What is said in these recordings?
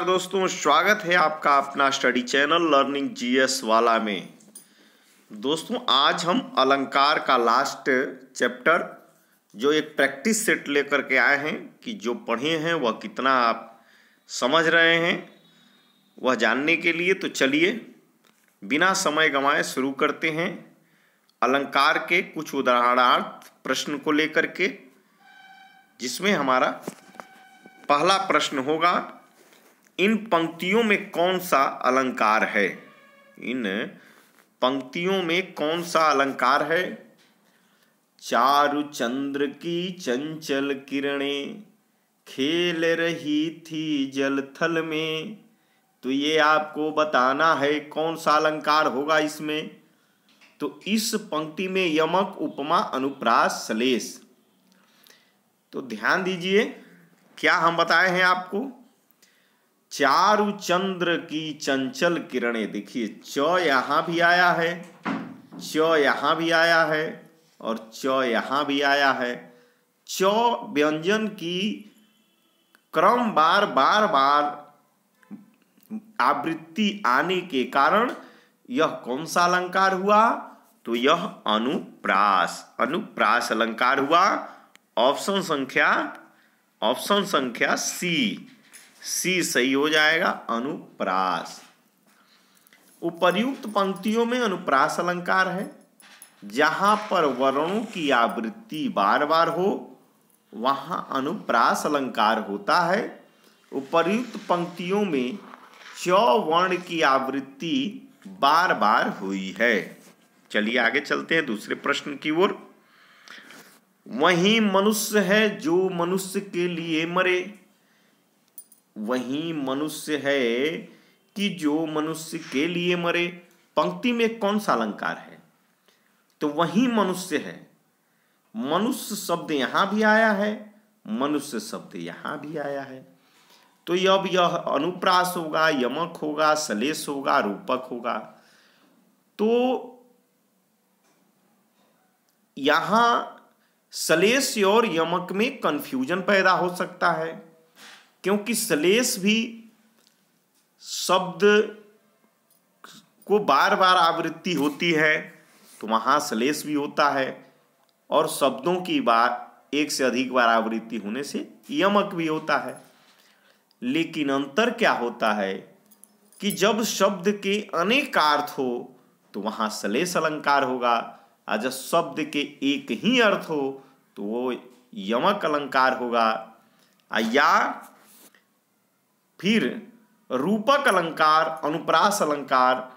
नमस्कार दोस्तों, स्वागत है आपका अपना स्टडी चैनल लर्निंग जीएस वाला में। दोस्तों आज हम अलंकार का लास्ट चैप्टर जो एक प्रैक्टिस सेट लेकर के आए हैं कि जो पढ़े हैं वह कितना आप समझ रहे हैं वह जानने के लिए। तो चलिए बिना समय गंवाए शुरू करते हैं अलंकार के कुछ उदाहरणार्थ प्रश्न को लेकर के, जिसमें हमारा पहला प्रश्न होगा, इन पंक्तियों में कौन सा अलंकार है। इन पंक्तियों में कौन सा अलंकार है। चारु चंद्र की चंचल किरणें खेल रही थी जल थल में। तो ये आपको बताना है कौन सा अलंकार होगा इसमें। तो इस पंक्ति में यमक, उपमा, अनुप्रास, सलेस। तो ध्यान दीजिए क्या हम बताए हैं आपको। चारु चंद्र की चंचल किरणें, देखिए च यहाँ भी आया है, च यहाँ भी आया है और च यहाँ भी आया है। च व्यंजन की क्रम बार आवृत्ति आने के कारण यह कौन सा अलंकार हुआ। तो यह अनुप्रास अलंकार हुआ। ऑप्शन संख्या सी सही हो जाएगा, अनुप्रास। उपर्युक्त पंक्तियों में अनुप्रास अलंकार है जहां पर वर्णों की आवृत्ति बार बार हो वहां अनुप्रास अलंकार होता है। उपर्युक्त पंक्तियों में च वर्ण की आवृत्ति बार बार हुई है। चलिए आगे चलते हैं दूसरे प्रश्न की ओर। वही मनुष्य है जो मनुष्य के लिए मरे। वही मनुष्य है कि जो मनुष्य के लिए मरे। पंक्ति में कौन सा अलंकार है। तो वही मनुष्य है। मनुष्य शब्द यहां भी आया है, मनुष्य शब्द यहां भी आया है। तो अब यह अनुप्रास होगा, यमक होगा, सलेस होगा, रूपक होगा। तो यहां सलेस और यमक में कंफ्यूजन पैदा हो सकता है, क्योंकि सलेस भी शब्द को बार बार आवृत्ति होती है तो वहां सलेस भी होता है, और शब्दों की बार एक से अधिक बार आवृत्ति होने से यमक भी होता है। लेकिन अंतर क्या होता है कि जब शब्द के अनेक अर्थ हो तो वहां सलेस अलंकार होगा, और जब शब्द के एक ही अर्थ हो तो वो यमक अलंकार होगा। या फिर रूपक अलंकार, अनुप्रास अलंकार।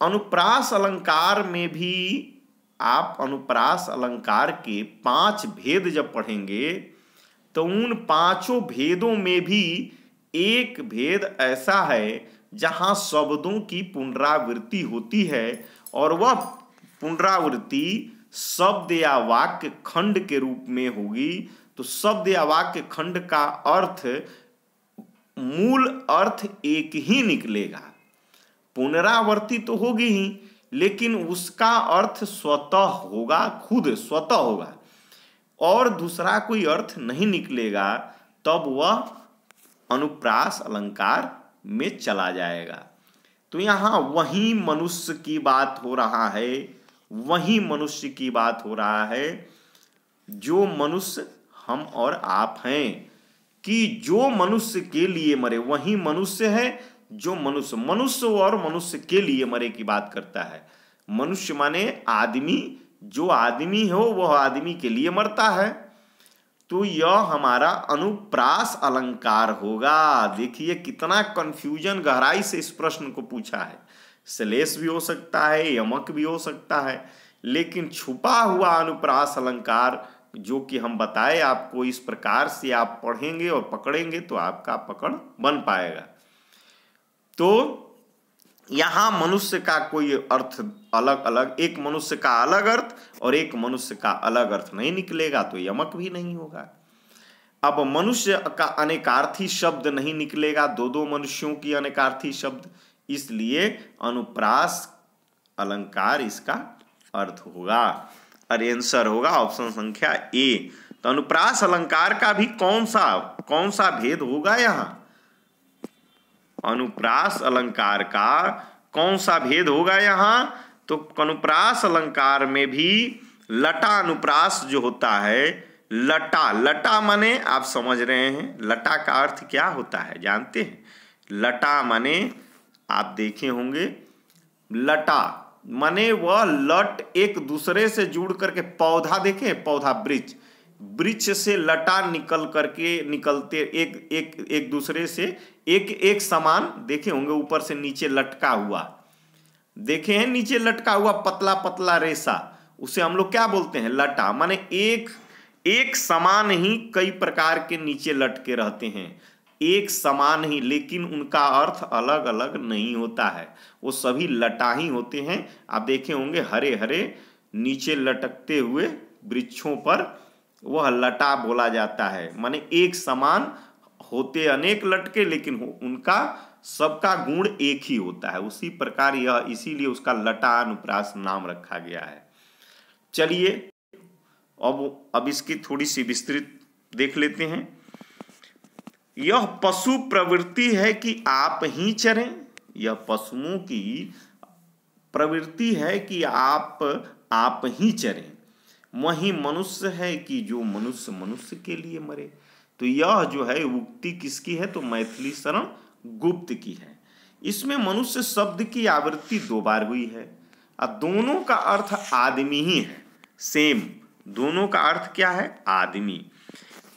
अनुप्रास अलंकार में भी आप अनुप्रास अलंकार के 5 भेद जब पढ़ेंगे तो उन 5 भेदों में भी एक भेद ऐसा है जहां शब्दों की पुनरावृत्ति होती है, और वह पुनरावृत्ति शब्द या वाक्य खंड के रूप में होगी। तो शब्द या वाक्य खंड का अर्थ, मूल अर्थ एक ही निकलेगा। पुनरावृत्ति तो होगी ही, लेकिन उसका अर्थ स्वतः होगा, खुद स्वतः होगा, और दूसरा कोई अर्थ नहीं निकलेगा। तब वह अनुप्रास अलंकार में चला जाएगा। तो यहाँ वही मनुष्य की बात हो रहा है, वही मनुष्य की बात हो रहा है जो मनुष्य हम और आप हैं, कि जो मनुष्य के लिए मरे। वही मनुष्य है जो मनुष्य और मनुष्य के लिए मरे की बात करता है। मनुष्य माने आदमी, जो आदमी हो वह आदमी के लिए मरता है। तो यह हमारा अनुप्रास अलंकार होगा। देखिए कितना कंफ्यूजन, गहराई से इस प्रश्न को पूछा है। सलेस भी हो सकता है, यमक भी हो सकता है, लेकिन छुपा हुआ अनुप्रास अलंकार जो कि हम बताए आपको, इस प्रकार से आप पढ़ेंगे और पकड़ेंगे तो आपका पकड़ बन पाएगा। तो यहां मनुष्य का कोई अर्थ अलग अलग, एक मनुष्य का अलग अर्थ और एक मनुष्य का अलग अर्थ नहीं निकलेगा, तो यमक भी नहीं होगा। अब मनुष्य का अनेकार्थी शब्द नहीं निकलेगा, दो मनुष्यों की अनेकार्थी शब्द, इसलिए अनुप्रास अलंकार इसका अर्थ होगा। और आंसर होगा ऑप्शन संख्या ए। तो अनुप्रास अलंकार का भी कौन सा भेद होगा यहाँ। अनुप्रास अलंकार का कौन सा भेद होगा यहाँ? तो अनुप्रास अलंकार में भी लटा अनुप्रास जो होता है, लटा, लटा माने आप समझ रहे हैं लटा का अर्थ क्या होता है जानते हैं? लटा माने आप देखे होंगे, लटा माने वह लट एक दूसरे से जुड़ करके, पौधा देखे, पौधा वृक्ष, वृक्ष से लटा निकल करके निकलते एक दूसरे से एक समान देखे होंगे, ऊपर से नीचे लटका हुआ देखे हैं, नीचे लटका हुआ पतला पतला रेशा, उसे हम लोग क्या बोलते हैं? लटा। माने एक समान ही कई प्रकार के नीचे लटके रहते हैं, एक समान ही, लेकिन उनका अर्थ अलग अलग नहीं होता है, वो सभी लटा ही होते हैं। आप देखे होंगे हरे हरे नीचे लटकते हुए वृक्षों पर वह लटा बोला जाता है। माने एक समान होते अनेक लटके, लेकिन उनका सबका गुण एक ही होता है। उसी प्रकार यह, इसीलिए उसका लटा अनुप्रास नाम रखा गया है। चलिए अब इसकी थोड़ी सी विस्तृत देख लेते हैं। यह पशु प्रवृत्ति है कि आप ही चरें, यह पशुओं की प्रवृत्ति है कि आप ही चरें। वही मनुष्य है कि जो मनुष्य मनुष्य के लिए मरे। तो यह जो है उक्ति किसकी है? तो मैथिली शरण गुप्त की है। इसमें मनुष्य शब्द की आवृत्ति 2 बार हुई है और दोनों का अर्थ आदमी ही है, सेम। दोनों का अर्थ क्या है? आदमी।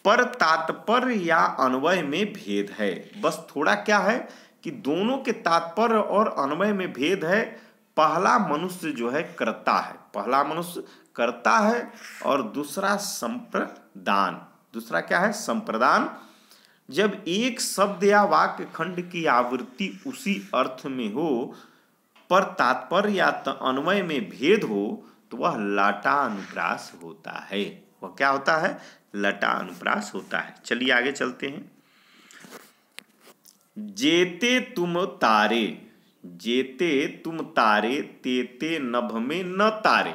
पर तात्पर्य या अन्वय में भेद है। बस थोड़ा क्या है कि दोनों के तात्पर्य और अन्वय में भेद है। पहला मनुष्य जो है कर्ता है, पहला मनुष्य कर्ता है, और दूसरा संप्रदान। दूसरा क्या है? संप्रदान। जब एक शब्द या वाक्य खंड की आवृत्ति उसी अर्थ में हो पर तात्पर्य या अन्वय में भेद हो तो वह लटा अनुप्रास होता है। वह क्या होता है? लटा अनुप्रास होता है। चलिए आगे चलते हैं। जेते तुम तारे, जेते तुम तारे, तेते नभ में न तारे।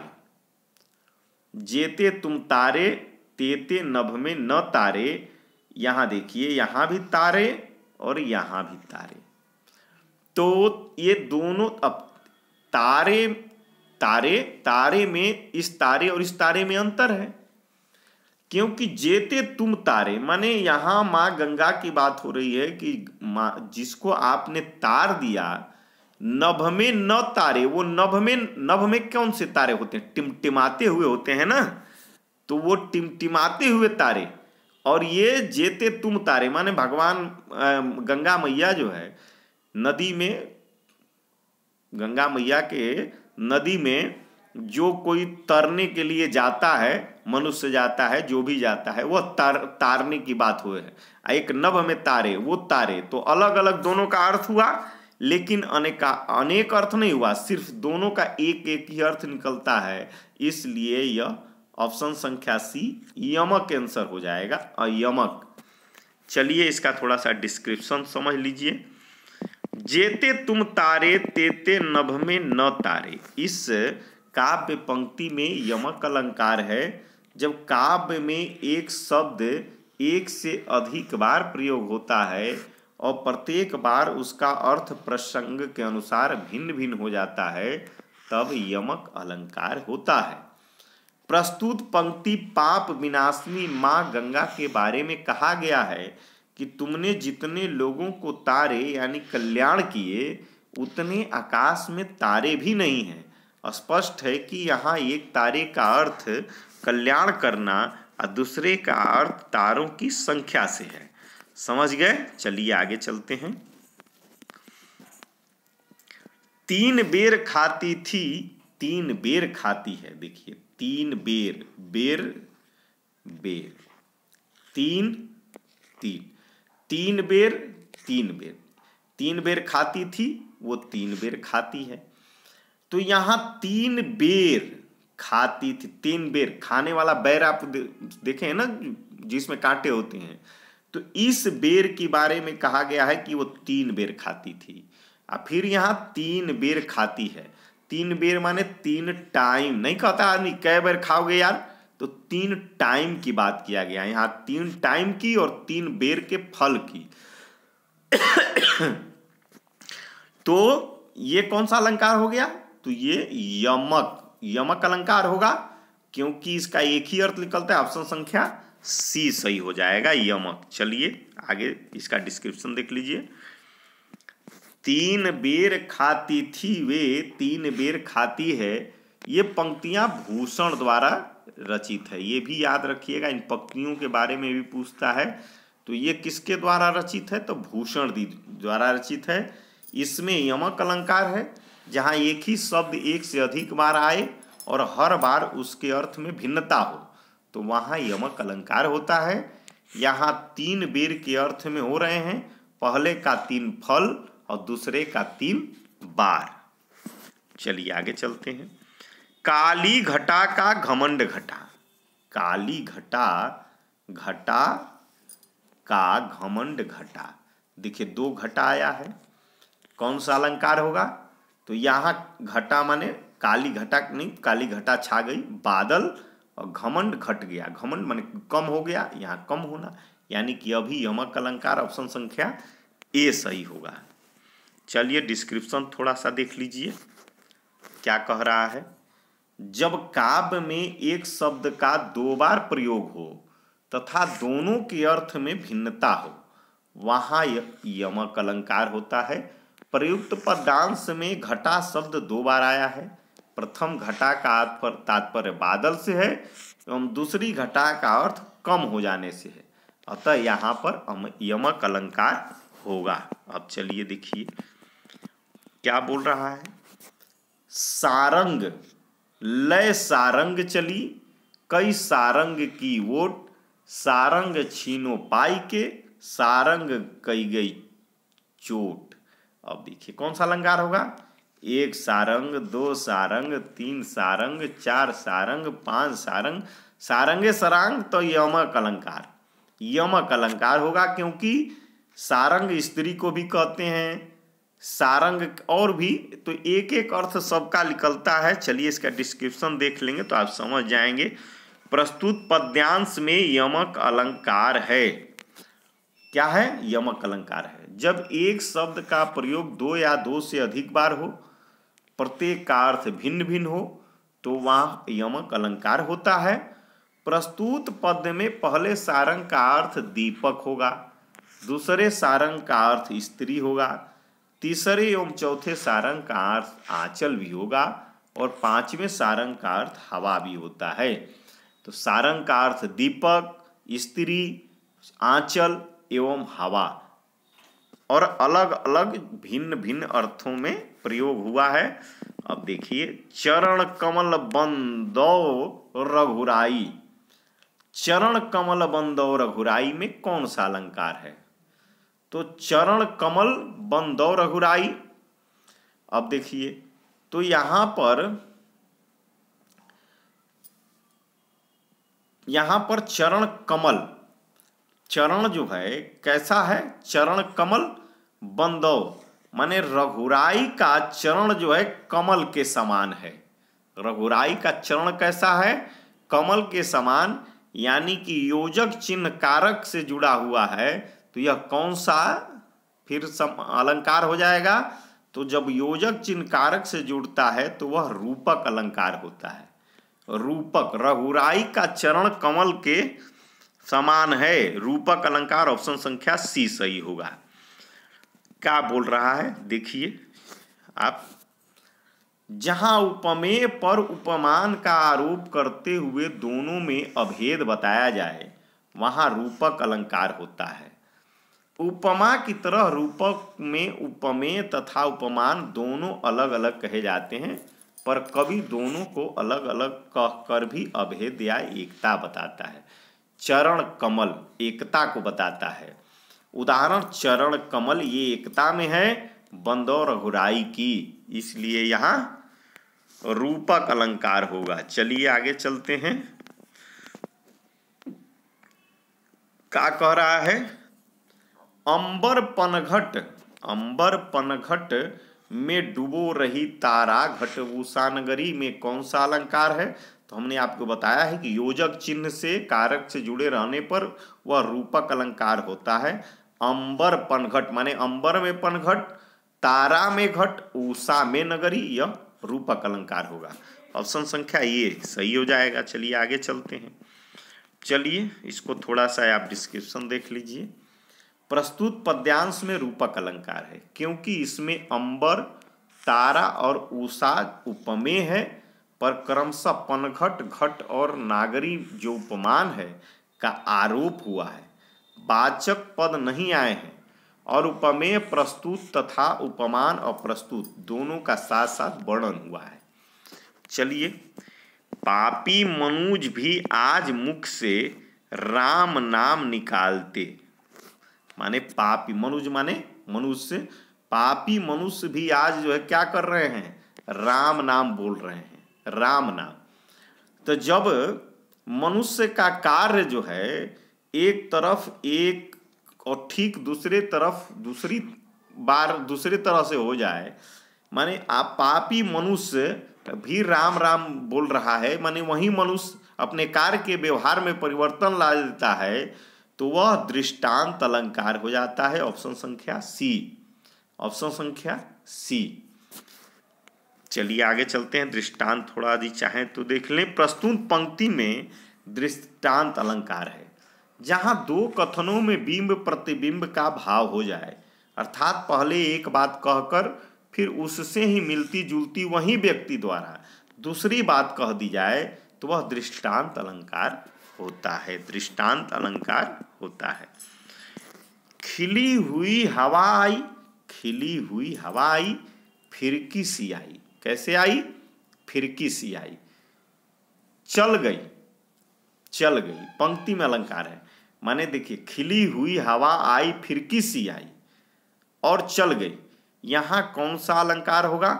जेते तुम तारे, तेते नभ में न तारे। यहां देखिए, यहां भी तारे और यहां भी तारे। तो ये दोनों, अब तारे तारे तारे में, इस तारे और इस तारे में अंतर है, क्योंकि जेते तुम तारे माने यहां मां गंगा की बात हो रही है कि मां जिसको आपने तार दिया, नभ में न तारे। वो नभ में कौन से तारे होते हैं? टिमटिमाते हुए होते हैं ना, तो वो टिमटिमाते हुए तारे। और ये जेते तुम तारे माने भगवान गंगा मैया जो है नदी में, गंगा मैया के नदी में जो कोई तरने के लिए जाता है, मनुष्य जाता है, जो भी जाता है, वह तारने की बात हुई है। एक नभ में तारे, वो तारे। तो अलग अलग दोनों का अर्थ हुआ, लेकिन अनेक अर्थ नहीं हुआ, सिर्फ दोनों का एक एक ही अर्थ निकलता है। इसलिए यह ऑप्शन संख्या सी यमक आंसर हो जाएगा, अयमक। चलिए इसका थोड़ा सा डिस्क्रिप्शन समझ लीजिए। जेते तुम तारे, तेते नभ में न तारे। इस काव्य पंक्ति में यमक अलंकार है। जब काव्य में एक शब्द एक से अधिक बार प्रयोग होता है और प्रत्येक बार उसका अर्थ प्रसंग के अनुसार भिन्न भिन्न हो जाता है, तब यमक अलंकार होता है। प्रस्तुत पंक्ति पाप विनाशिनी मां गंगा के बारे में कहा गया है कि तुमने जितने लोगों को तारे यानी कल्याण किए, उतने आकाश में तारे भी नहीं हैं। स्पष्ट है कि यहाँ एक तारे का अर्थ कल्याण करना और दूसरे का अर्थ तारों की संख्या से है। समझ गए? चलिए आगे चलते हैं। 3 बेर खाती थी, 3 बेर खाती है। देखिए 3 बेर, बेर बेर, 3 3, 3 बेर 3 बेर, 3 बेर खाती थी, वो 3 बेर खाती है। तो यहाँ 3 बेर खाती थी, 3 बेर खाने वाला बैर आप देखे हैं ना, जिसमें कांटे होते हैं। तो इस बेर के बारे में कहा गया है कि वो 3 बेर खाती थी। और फिर यहाँ 3 बेर खाती है। 3 बेर माने 3 टाइम। नहीं कहता आदमी कै बेर खाओगे यार, तो 3 टाइम की बात किया गया। यहाँ 3 टाइम की और 3 बेर के फल की। तो ये कौन सा अलंकार हो गया? तो ये यमक अलंकार होगा, क्योंकि इसका एक ही अर्थ निकलता है। ऑप्शन संख्या सी सही हो जाएगा, यमक। चलिए आगे इसका डिस्क्रिप्शन देख लीजिए। 3 बेर खाती थी वे 3 बेर खाती है, ये पंक्तियां भूषण द्वारा रचित है। ये भी याद रखिएगा, इन पंक्तियों के बारे में भी पूछता है। तो ये किसके द्वारा रचित है? तो भूषण द्वारा रचित है। इसमें यमक अलंकार है, जहाँ एक ही शब्द एक से अधिक बार आए और हर बार उसके अर्थ में भिन्नता हो, तो वहाँ यमक अलंकार होता है। यहाँ 3 बेर के अर्थ में हो रहे हैं, पहले का 3 फल और दूसरे का 3 बार। चलिए आगे चलते हैं। काली घटा का घमंड घटा। काली घटा घटा का घमंड घटा। देखिए 2 घटा आया है, कौन सा अलंकार होगा? तो यहाँ घटा माने काली घटा नहीं, काली घटा छा गई, बादल, और घमंड घट गया। घमंड माने कम हो गया, यहाँ कम होना, यानी कि अभी यमक अलंकार ऑप्शन संख्या ए सही होगा। चलिए डिस्क्रिप्शन थोड़ा सा देख लीजिए, क्या कह रहा है। जब काव्य में एक शब्द का 2 बार प्रयोग हो तथा दोनों के अर्थ में भिन्नता हो, वहाँ यमक अलंकार होता है। प्रयुक्त पदांश में घटा शब्द 2 बार आया है। प्रथम घटा का तात्पर्य बादल से है एवं दूसरी घटा का अर्थ कम हो जाने से है, अतः यहाँ पर यमक अलंकार होगा। अब चलिए देखिए क्या बोल रहा है। सारंग लय सारंग चली, कई सारंग की वोट, सारंग छीनो पाई के, सारंग कई गई चोट। अब देखिए कौन सा अलंकार होगा। 1 सारंग, 2 सारंग, 3 सारंग, 4 सारंग, 5 सारंग, सारंगे सरांग, तो यमक अलंकार। यमक अलंकार होगा, क्योंकि सारंग स्त्री को भी कहते हैं, सारंग और भी, तो एक एक अर्थ सबका निकलता है। चलिए इसका डिस्क्रिप्शन देख लेंगे तो आप समझ जाएंगे। प्रस्तुत पद्यांश में यमक अलंकार है। क्या है? यमक अलंकार है। जब एक शब्द का प्रयोग 2 या 2 से अधिक बार हो, प्रत्येक का अर्थ भिन्न भिन्न हो, तो वहाँ यमक अलंकार होता है। प्रस्तुत पद में पहले सारंग का अर्थ दीपक होगा, दूसरे सारंग का अर्थ स्त्री होगा, तीसरे एवं चौथे सारंग का अर्थ आंचल भी होगा, और 5वें सारंग का अर्थ हवा भी होता है। तो सारंग का अर्थ दीपक, स्त्री, आंचल एवं हवा, और अलग अलग भिन्न भिन्न अर्थों में प्रयोग हुआ है। अब देखिए, चरण कमल बंदो रघुराई। चरण कमल बंदो रघुराई में कौन सा अलंकार है? तो चरण कमल बंदो रघुराई। अब देखिए, तो यहां पर चरण कमल, चरण जो है कैसा है? चरण कमल बंदो माने रघुराई का चरण जो है कमल के समान है। रघुराई का चरण कैसा है? कमल के समान, यानी कि योजक चिन्ह कारक से जुड़ा हुआ है। तो यह कौन सा फिर अलंकार हो जाएगा? तो जब योजक चिन्ह कारक से जुड़ता है तो वह रूपक अलंकार होता है। रूपक, रघुराई का चरण कमल के समान है, रूपक अलंकार ऑप्शन संख्या सी सही होगा। क्या बोल रहा है देखिए आप। जहां उपमेय पर उपमान का आरोप करते हुए दोनों में अभेद बताया जाए, वहां रूपक अलंकार होता है। उपमा की तरह रूपक में उपमेय तथा उपमान दोनों अलग अलग कहे जाते हैं, पर कवि दोनों को अलग अलग कहकर भी अभेद या एकता बताता है। चरण कमल एकता को बताता है। उदाहरण चरण कमल, ये एकता में है बंदो रघुराई की, इसलिए यहाँ रूपक अलंकार होगा। चलिए आगे चलते हैं। क्या कह रहा है? अंबर पनघट में डूबो रही तारा, घट उषा नगरी में कौन सा अलंकार है? तो हमने आपको बताया है कि योजक चिन्ह से कारक से जुड़े रहने पर वह रूपक अलंकार होता है। अंबर पनघट माने अंबर में पनघट, तारा में घट, उषा में नगरी, यह रूपक अलंकार होगा। ऑप्शन संख्या ये सही हो जाएगा। चलिए आगे चलते हैं। चलिए इसको थोड़ा सा आप डिस्क्रिप्शन देख लीजिए। प्रस्तुत पद्यांश में रूपक अलंकार है क्योंकि इसमें अंबर, तारा और उषा उपमेय है, पर क्रमशः पनघट, घट और नागरी जो उपमान है का आरोप हुआ है। वाचक पद नहीं आए हैं और उपमेय प्रस्तुत तथा उपमान और प्रस्तुत दोनों का साथ साथ वर्णन हुआ है। चलिए, पापी मनुज भी आज मुख से राम नाम निकालते, माने पापी मनुज माने मनुष्य, पापी मनुष्य भी आज जो है क्या कर रहे हैं, राम नाम बोल रहे हैं, राम नाम। तो जब मनुष्य का कार्य जो है एक तरफ एक और ठीक दूसरे तरफ दूसरी बार दूसरे तरह से हो जाए, माने आप पापी मनुष्य भी राम राम बोल रहा है, माने वही मनुष्य अपने कार्य के व्यवहार में परिवर्तन ला देता है, तो वह दृष्टांत अलंकार हो जाता है। ऑप्शन संख्या सी, ऑप्शन संख्या सी। चलिए आगे चलते हैं। दृष्टांत थोड़ा यदि चाहें तो देख लें। प्रस्तुत पंक्ति में दृष्टांत अलंकार है जहां दो कथनों में बिंब प्रतिबिंब का भाव हो जाए, अर्थात पहले एक बात कहकर फिर उससे ही मिलती जुलती वही व्यक्ति द्वारा दूसरी बात कह दी जाए, तो वह दृष्टांत अलंकार होता है, दृष्टांत अलंकार होता है। खिली हुई हवा आई, खिली हुई हवा आई, फिरकी सी आई। कैसे आई? फिरकी सी आई। चल गई, चल गई पंक्ति में अलंकार है। माने देखिए, खिली हुई हवा आई, फिरकी सी आई और चल गई, यहां कौन सा अलंकार होगा?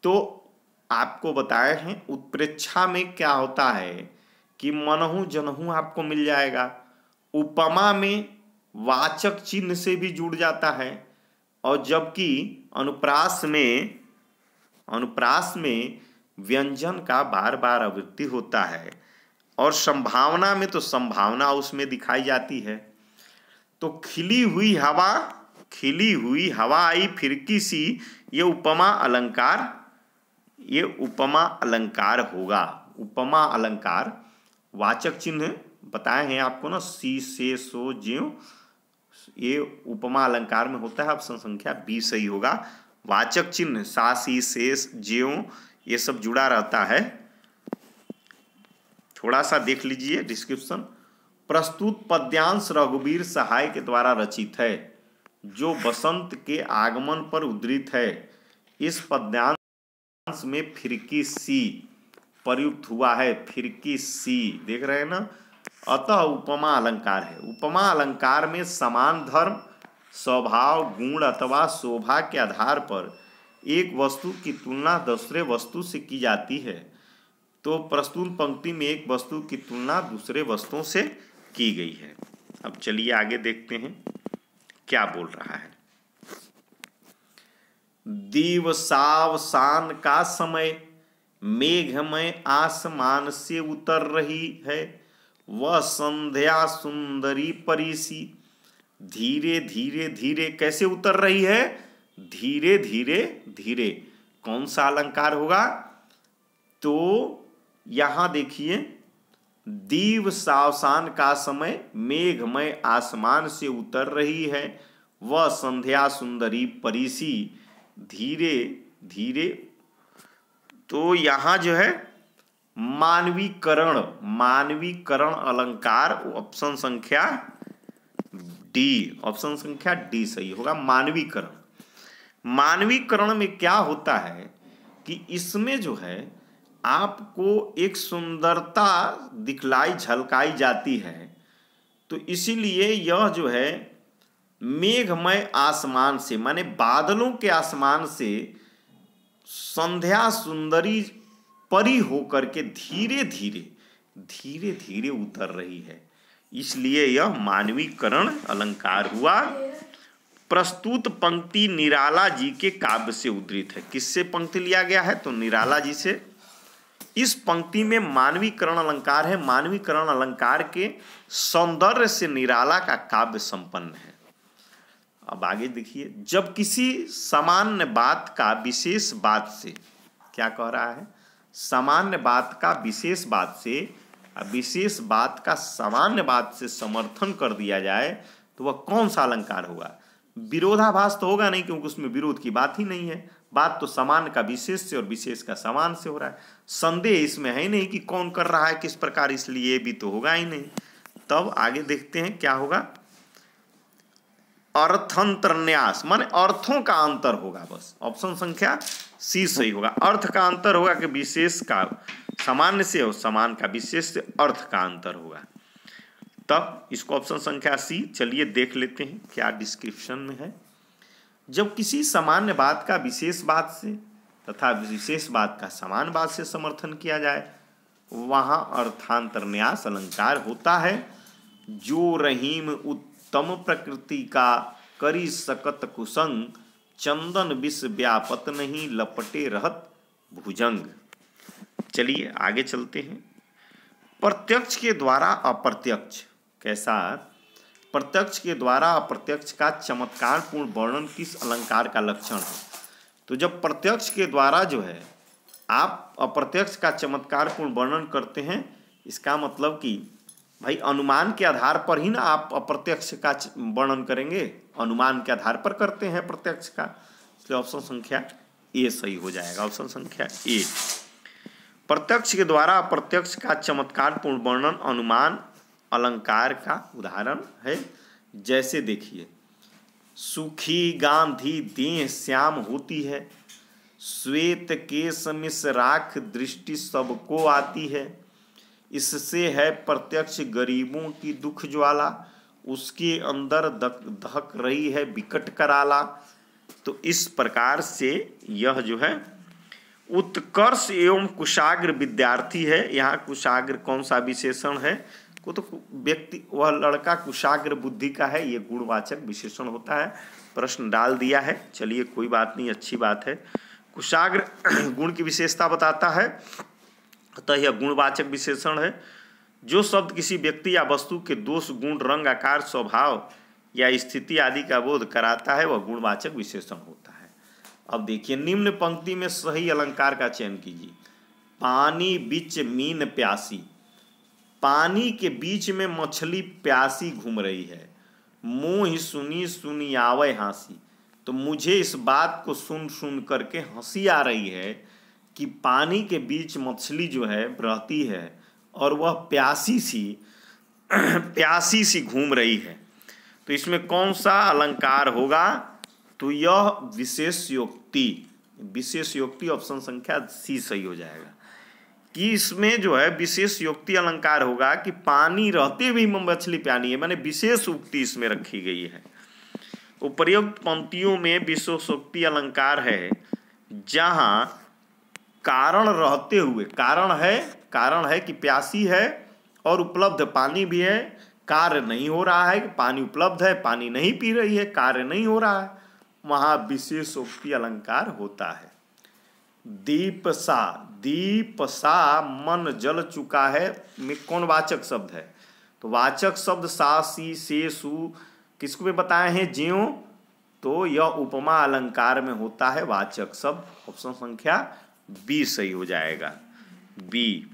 तो आपको बताए हैं उत्प्रेक्षा में क्या होता है कि मनहु जनहु आपको मिल जाएगा। उपमा में वाचक चिन्ह से भी जुड़ जाता है, और जबकि अनुप्रास में व्यंजन का बार बार आवृत्ति होता है, और संभावना में तो संभावना उसमें दिखाई जाती है। तो खिली हुई हवा आई फिरकी सी, ये उपमा अलंकार होगा। उपमा अलंकार वाचक चिन्ह बताए हैं आपको ना, सी से सो ज्यों, ये उपमा अलंकार में होता है। ऑप्शन संख्या बी सही होगा। वाचक चिन्ह सा सी शेष ज्यों ये सब जुड़ा रहता है। थोड़ा सा देख लीजिए डिस्क्रिप्शन। प्रस्तुत पद्यांश रघुवीर सहाय के द्वारा रचित है जो बसंत के आगमन पर उद्धृत है। इस पद्यांश में फिरकी सी प्रयुक्त हुआ है, फिरकी सी देख रहे हैं ना। अतः उपमा अलंकार है। उपमा अलंकार में समान धर्म, स्वभाव, गुण अथवा शोभा के आधार पर एक वस्तु की तुलना दूसरे वस्तु से की जाती है। तो प्रस्तुत पंक्ति में एक वस्तु की तुलना दूसरे वस्तुओं से की गई है। अब चलिए आगे देखते हैं क्या बोल रहा है। दिवसावसान का समय मेघमय आसमान से उतर रही है, वह संध्या सुंदरी परिसी धीरे धीरे धीरे। कैसे उतर रही है? धीरे धीरे धीरे। कौन सा अलंकार होगा? तो यहां देखिए, दिवसावसान का समय मेघमय आसमान से उतर रही है, वह संध्या सुंदरी परिसी धीरे धीरे। तो यहां जो है मानवीकरण अलंकार, ऑप्शन संख्या डी, ऑप्शन संख्या डी सही होगा। मानवीकरण में क्या होता है कि इसमें जो है आपको एक सुंदरता दिखलाई झलकाई जाती है। तो इसीलिए यह जो है मेघमय आसमान से, माने बादलों के आसमान से संध्या सुंदरी परी होकर के धीरे धीरे उतर रही है, इसलिए यह मानवीकरण अलंकार हुआ। प्रस्तुत पंक्ति निराला जी के काव्य से उद्धृत है। किससे पंक्ति लिया गया है? तो निराला जी से। इस पंक्ति में मानवीकरण अलंकार है। मानवीकरण अलंकार के सौंदर्य से निराला का काव्य संपन्न है। अब आगे देखिए, जब किसी सामान्य बात का विशेष बात से, क्या कह रहा है, सामान्य बात का विशेष बात से, विशेष बात का सामान्य बात से समर्थन कर दिया जाए तो वह कौन सा अलंकार होगा? विरोधाभास तो होगा नहीं, क्योंकि उसमें विरोध की बात ही नहीं है। बात तो सामान्य का विशेष से और विशेष का सामान्य से हो रहा है। संदेह इसमें है ही नहीं कि कौन कर रहा है किस प्रकार, इसलिए भी तो होगा ही नहीं। तब आगे देखते हैं क्या होगा। अर्थांतरन्यास माने अर्थों का अंतर होगा, बस ऑप्शन संख्या सी सही होगा। अर्थ का अंतर होगा कि विशेष का सामान्य से और समान का विशेष से अर्थ का अंतर होगा। तब इसको ऑप्शन संख्या सी, चलिए देख लेते हैं क्या डिस्क्रिप्शन में है। जब किसी सामान्य बात का विशेष बात से तथा विशेष बात का समान बात से समर्थन किया जाए वहाँ अर्थांतरन्यास अलंकार होता है। जो रहीम उत्तम प्रकृति का करी सकत कुसंग, चंदन विष व्यापत नहीं लपटे रहत भुजंग। चलिए आगे चलते हैं। प्रत्यक्ष के द्वारा अप्रत्यक्ष, कैसा? प्रत्यक्ष के द्वारा अप्रत्यक्ष का चमत्कारपूर्ण वर्णन किस अलंकार का लक्षण है? तो जब प्रत्यक्ष के द्वारा जो है आप अप्रत्यक्ष का चमत्कारपूर्ण वर्णन करते हैं, इसका मतलब कि भाई अनुमान के आधार पर ही ना आप अप्रत्यक्ष का वर्णन करेंगे, अनुमान के आधार पर करते हैं प्रत्यक्ष का, इसलिए ऑप्शन संख्या ए सही हो जाएगा। ऑप्शन संख्या ए, प्रत्यक्ष के द्वारा अप्रत्यक्ष का चमत्कारपूर्ण वर्णन अनुमान अलंकार का उदाहरण है। जैसे देखिए, सुखी गांधी देह श्याम होती है, श्वेत केश मिस राख दृष्टि सबको आती है, इससे है प्रत्यक्ष गरीबों की दुख ज्वाला, उसके अंदर दहक रही है विकट कराला। तो इस प्रकार से यह जो है उत्कर्ष एवं कुशाग्र विद्यार्थी है। यहाँ कुशाग्र कौन सा विशेषण है? को तो व्यक्ति, वह लड़का कुशाग्र बुद्धि का है, ये गुणवाचक विशेषण होता है। प्रश्न डाल दिया है, चलिए कोई बात नहीं, अच्छी बात है। कुशाग्र गुण की विशेषता बताता है, अतः यह गुणवाचक विशेषण है। जो शब्द किसी व्यक्ति या वस्तु के दोष, गुण, रंग, आकार, स्वभाव या स्थिति आदि का बोध कराता है वह गुणवाचक विशेषण होता है। अब देखिए, निम्न पंक्ति में सही अलंकार का चयन कीजिए। पानी बीच मीन प्यासी, पानी के बीच में मछली प्यासी घूम रही है, मोह सुनी सुनी आवे हंसी। तो मुझे इस बात को सुन सुन करके हंसी आ रही है कि पानी के बीच मछली जो है रहती है और वह प्यासी सी घूम रही है। तो इसमें कौन सा अलंकार होगा? तो यह विशेष योक्ति ऑप्शन संख्या सी सही हो जाएगा कि इसमें जो है विशेष योक्ति अलंकार होगा कि पानी रहते भी मछली प्यानी है, माने विशेष उक्ति इसमें रखी गई है। उपर्युक्त पंक्तियों में विशेषोक्ति अलंकार है जहां कारण रहते हुए, कारण है कि प्यासी है और उपलब्ध पानी भी है, कार्य नहीं हो रहा है कि पानी उपलब्ध है, पानी नहीं पी रही है, कार्य नहीं हो रहा है, वहां विशेषोक्ति अलंकार होता है। दीप सा मन जल चुका है में कौन वाचक शब्द है? तो वाचक शब्द सा सी से सु किसको भी बताए हैं? ज्यों। तो यह उपमा अलंकार में होता है वाचक शब्द। ऑप्शन संख्या बी सही हो जाएगा, बी।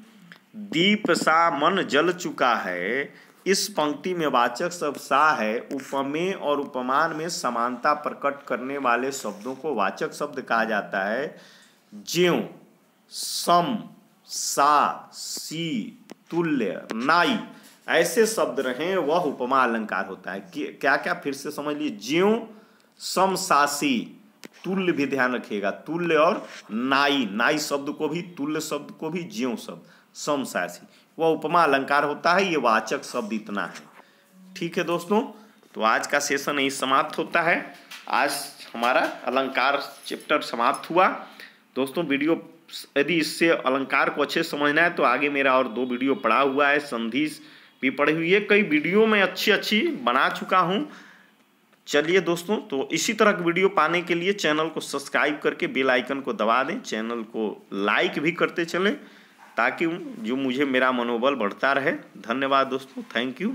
दीप सा मन जल चुका है, इस पंक्ति में वाचक शब्द सा है। उपमेय और उपमान में समानता प्रकट करने वाले शब्दों को वाचक शब्द कहा जाता है। ज्यों, सम, सा, सी, तुल्य, नाई ऐसे शब्द रहें वह उपमा अलंकार होता है। क्या क्या फिर से समझ लीजिए। ज्यों, सम, सा, सी, तुल्य भी ध्यान रखिएगा, तुल्य और नाई शब्द को भी, तुल्य शब्द को भी, ज्यों शब्द, सम, सा, सी वह उपमा अलंकार होता है। ये वाचक शब्द इतना है। ठीक है दोस्तों, तो आज का सेशन यही समाप्त होता है। आज हमारा अलंकार चैप्टर समाप्त हुआ। दोस्तों वीडियो यदि इससे अलंकार को अच्छे समझना है तो आगे मेरा और 2 वीडियो पड़ा हुआ है, संधि भी पड़ी हुई है, कई वीडियो में अच्छी बना चुका हूँ। चलिए दोस्तों, तो इसी तरह की वीडियो पाने के लिए चैनल को सब्सक्राइब करके बेल आइकन को दबा दें, चैनल को लाइक भी करते चलें ताकि जो मुझे मेरा मनोबल बढ़ता रहे। धन्यवाद दोस्तों, थैंक यू।